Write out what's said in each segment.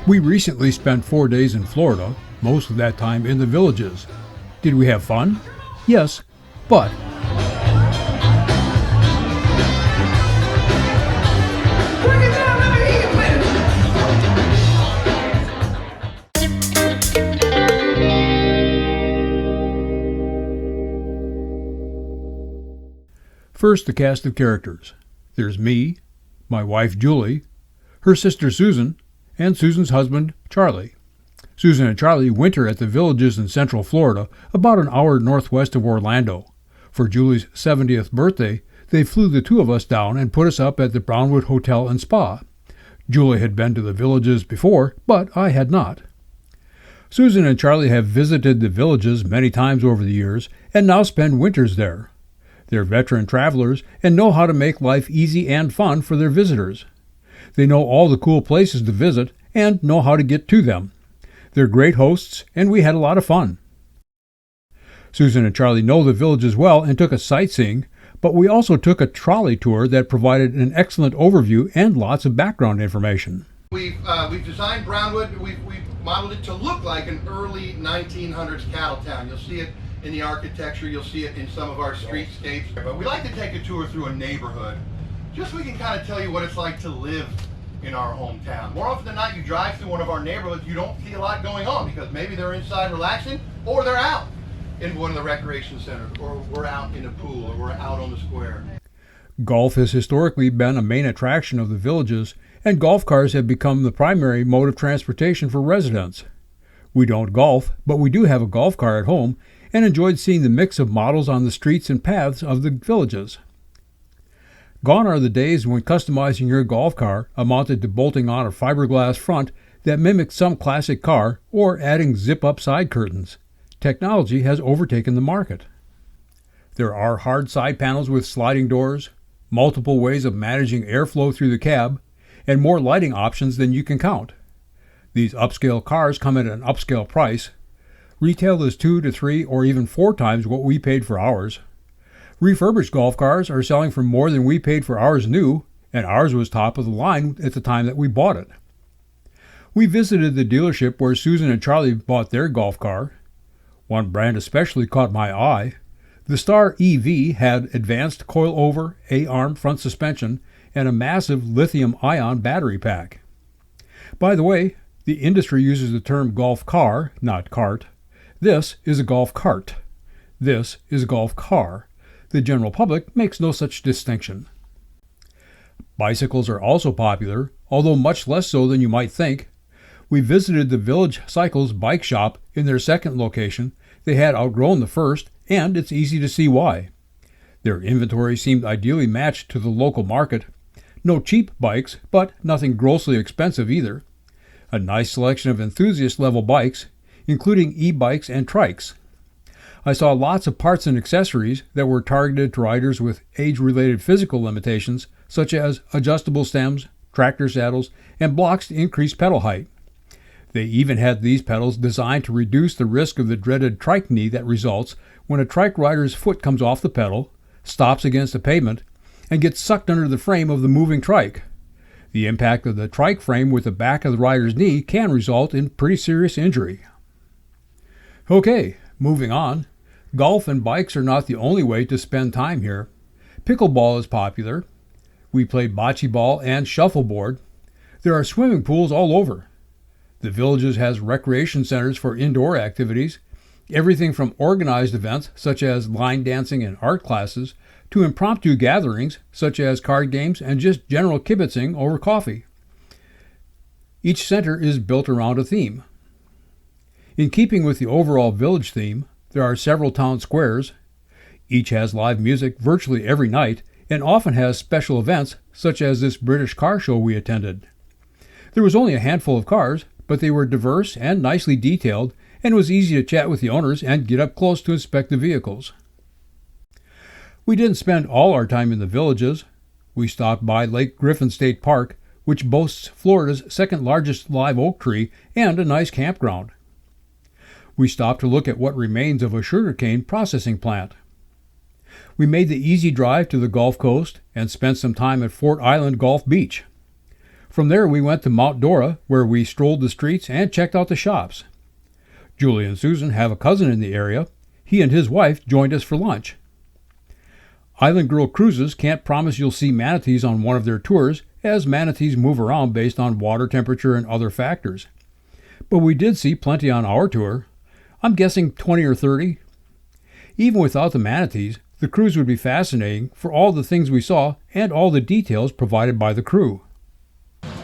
We recently spent 4 days in Florida, most of that time in the villages. Did we have fun? Yes, but first, the cast of characters. There's me, my wife Julie, her sister Susan, and Susan's husband Charlie. Susan and Charlie winter at the villages in Central Florida, about an hour northwest of Orlando. For Julie's 70th birthday, they flew the two of us down and put us up at the Brownwood Hotel and Spa. Julie had been to the villages before, but I had not. Susan and Charlie have visited the villages many times over the years and now spend winters there. They're veteran travelers and know how to make life easy and fun for their visitors. They know all the cool places to visit and know how to get to them. They're great hosts, and we had a lot of fun. Susan and Charlie know the villages well and took us sightseeing, but we also took a trolley tour that provided an excellent overview and lots of background information. We've designed Brownwood, we've modeled it to look like an early 1900s cattle town. You'll see it in the architecture, you'll see it in some of our streetscapes. But we like to take a tour through a neighborhood, just so we can kind of tell you what it's like to live in our hometown. More often than not, you drive through one of our neighborhoods, you don't see a lot going on because maybe they're inside relaxing, or they're out in one of the recreation centers, or we're out in a pool, or we're out on the square. Golf has historically been a main attraction of the villages, and golf cars have become the primary mode of transportation for residents. We don't golf, but we do have a golf car at home, and enjoyed seeing the mix of models on the streets and paths of the villages. Gone are the days when customizing your golf car amounted to bolting on a fiberglass front that mimicked some classic car or adding zip-up side curtains. Technology has overtaken the market. There are hard side panels with sliding doors, multiple ways of managing airflow through the cab, and more lighting options than you can count. These upscale cars come at an upscale price. Retail is 2 to 3 or even 4 times what we paid for ours. Refurbished golf cars are selling for more than we paid for ours new, and ours was top of the line at the time that we bought it. We visited the dealership where Susan and Charlie bought their golf car. One brand especially caught my eye. The Star EV had advanced coil-over, A-arm front suspension, and a massive lithium-ion battery pack. By the way, the industry uses the term golf car, not cart. This is a golf cart. This is a golf car. The general public makes no such distinction. Bicycles are also popular, although much less so than you might think. We visited the Village Cycles bike shop in their second location. They had outgrown the first, and it's easy to see why. Their inventory seemed ideally matched to the local market. No cheap bikes, but nothing grossly expensive either. A nice selection of enthusiast-level bikes, including e-bikes and trikes. I saw lots of parts and accessories that were targeted to riders with age-related physical limitations, such as adjustable stems, tractor saddles, and blocks to increase pedal height. They even had these pedals designed to reduce the risk of the dreaded trike knee that results when a trike rider's foot comes off the pedal, stops against the pavement, and gets sucked under the frame of the moving trike. The impact of the trike frame with the back of the rider's knee can result in pretty serious injury. Okay, moving on. Golf and bikes are not the only way to spend time here. Pickleball is popular. We played bocce ball and shuffleboard. There are swimming pools all over. The Villages has recreation centers for indoor activities, everything from organized events such as line dancing and art classes to impromptu gatherings such as card games and just general kibitzing over coffee. Each center is built around a theme. In keeping with the overall village theme, there are several town squares. Each has live music virtually every night and often has special events such as this British car show we attended. There was only a handful of cars, but they were diverse and nicely detailed, and it was easy to chat with the owners and get up close to inspect the vehicles. We didn't spend all our time in the villages. We stopped by Lake Griffin State Park, which boasts Florida's second largest live oak tree and a nice campground. We stopped to look at what remains of a sugarcane processing plant. We made the easy drive to the Gulf Coast and spent some time at Fort Island Gulf Beach. From there we went to Mount Dora, where we strolled the streets and checked out the shops. Julie and Susan have a cousin in the area. He and his wife joined us for lunch. Island Girl Cruises can't promise you'll see manatees on one of their tours, as manatees move around based on water temperature and other factors. But we did see plenty on our tour. I'm guessing 20 or 30. Even without the manatees, the cruise would be fascinating for all the things we saw and all the details provided by the crew.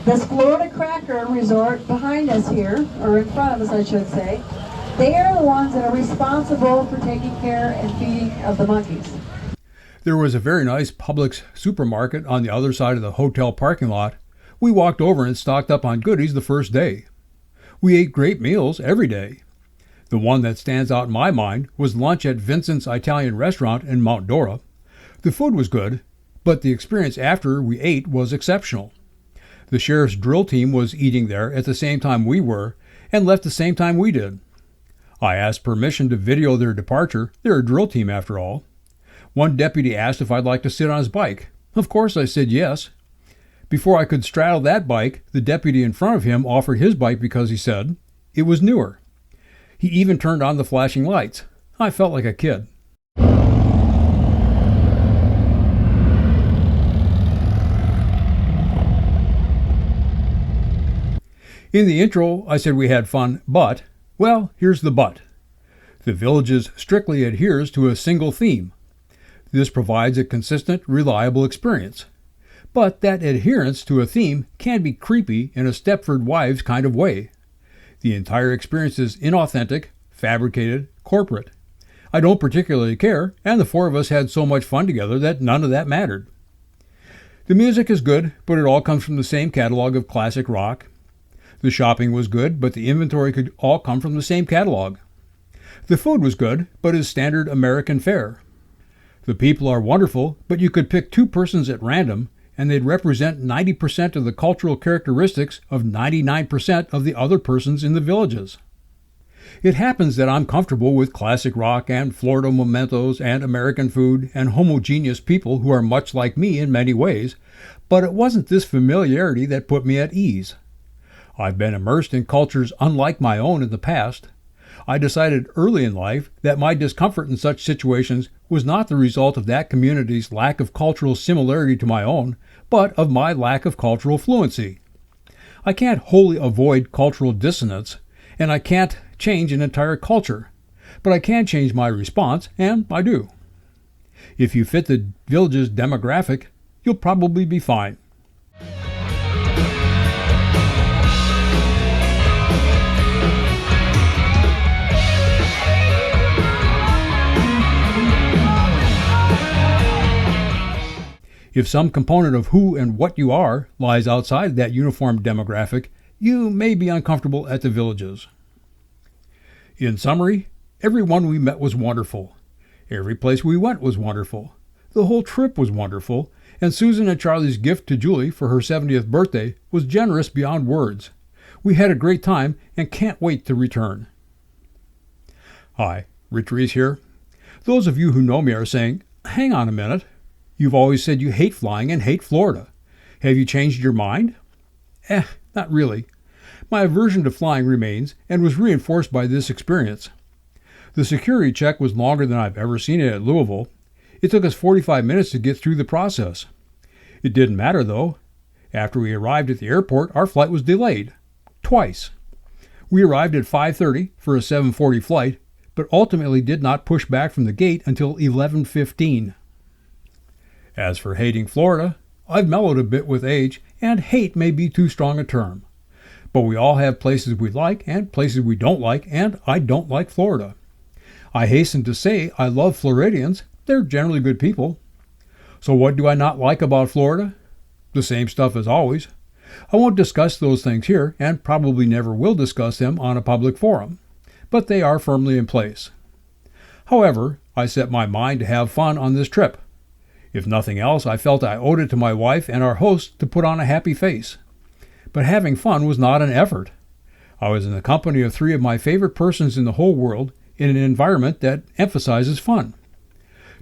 This Florida Cracker Resort behind us here, or in front of us I should say, they are the ones that are responsible for taking care and feeding of the monkeys. There was a very nice Publix supermarket on the other side of the hotel parking lot. We walked over and stocked up on goodies the first day. We ate great meals every day. The one that stands out in my mind was lunch at Vincent's Italian restaurant in Mount Dora. The food was good, but the experience after we ate was exceptional. The sheriff's drill team was eating there at the same time we were, and left the same time we did. I asked permission to video their departure. They're a drill team after all. One deputy asked if I'd like to sit on his bike. Of course I said yes. Before I could straddle that bike, the deputy in front of him offered his bike because he said it was newer. He even turned on the flashing lights. I felt like a kid. In the intro, I said we had fun, but, well, here's the but. The Villages strictly adheres to a single theme. This provides a consistent, reliable experience. But that adherence to a theme can be creepy in a Stepford Wives kind of way. The entire experience is inauthentic, fabricated, corporate. I don't particularly care, and the four of us had so much fun together that none of that mattered. The music is good, but it all comes from the same catalog of classic rock. The shopping was good, but the inventory could all come from the same catalog. The food was good, but is standard American fare. The people are wonderful, but you could pick two persons at random, and they'd represent 90% of the cultural characteristics of 99% of the other persons in the Villages. It happens that I'm comfortable with classic rock and Florida mementos and American food and homogeneous people who are much like me in many ways, but it wasn't this familiarity that put me at ease. I've been immersed in cultures unlike my own in the past. I decided early in life that my discomfort in such situations was not the result of that community's lack of cultural similarity to my own, but of my lack of cultural fluency. I can't wholly avoid cultural dissonance, and I can't change an entire culture, but I can change my response, and I do. If you fit the Village's demographic, you'll probably be fine. If some component of who and what you are lies outside that uniform demographic, you may be uncomfortable at the Villages. In summary, everyone we met was wonderful. Every place we went was wonderful. The whole trip was wonderful, and Susan and Charlie's gift to Julie for her 70th birthday was generous beyond words. We had a great time and can't wait to return. Hi, Rich Reese here. Those of you who know me are saying, hang on a minute. You've always said you hate flying and hate Florida. Have you changed your mind? Not really. My aversion to flying remains and was reinforced by this experience. The security check was longer than I've ever seen it at Louisville. It took us 45 minutes to get through the process. It didn't matter, though. After we arrived at the airport, our flight was delayed. Twice. We arrived at 5:30 for a 7:40 flight, but ultimately did not push back from the gate until 11:15. As for hating Florida, I've mellowed a bit with age, and hate may be too strong a term. But we all have places we like and places we don't like, and I don't like Florida. I hasten to say I love Floridians. They're generally good people. So what do I not like about Florida? The same stuff as always. I won't discuss those things here, and probably never will discuss them on a public forum, but they are firmly in place. However, I set my mind to have fun on this trip. If nothing else, I felt I owed it to my wife and our host to put on a happy face. But having fun was not an effort. I was in the company of three of my favorite persons in the whole world in an environment that emphasizes fun.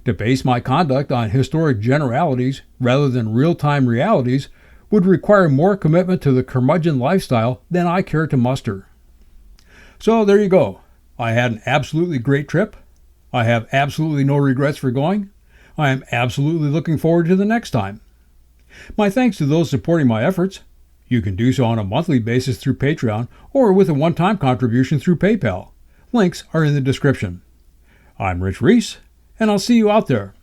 To base my conduct on historic generalities rather than real-time realities would require more commitment to the curmudgeon lifestyle than I care to muster. So there you go. I had an absolutely great trip. I have absolutely no regrets for going. I am absolutely looking forward to the next time. My thanks to those supporting my efforts. You can do so on a monthly basis through Patreon or with a one-time contribution through PayPal. Links are in the description. I'm Rich Reese, and I'll see you out there.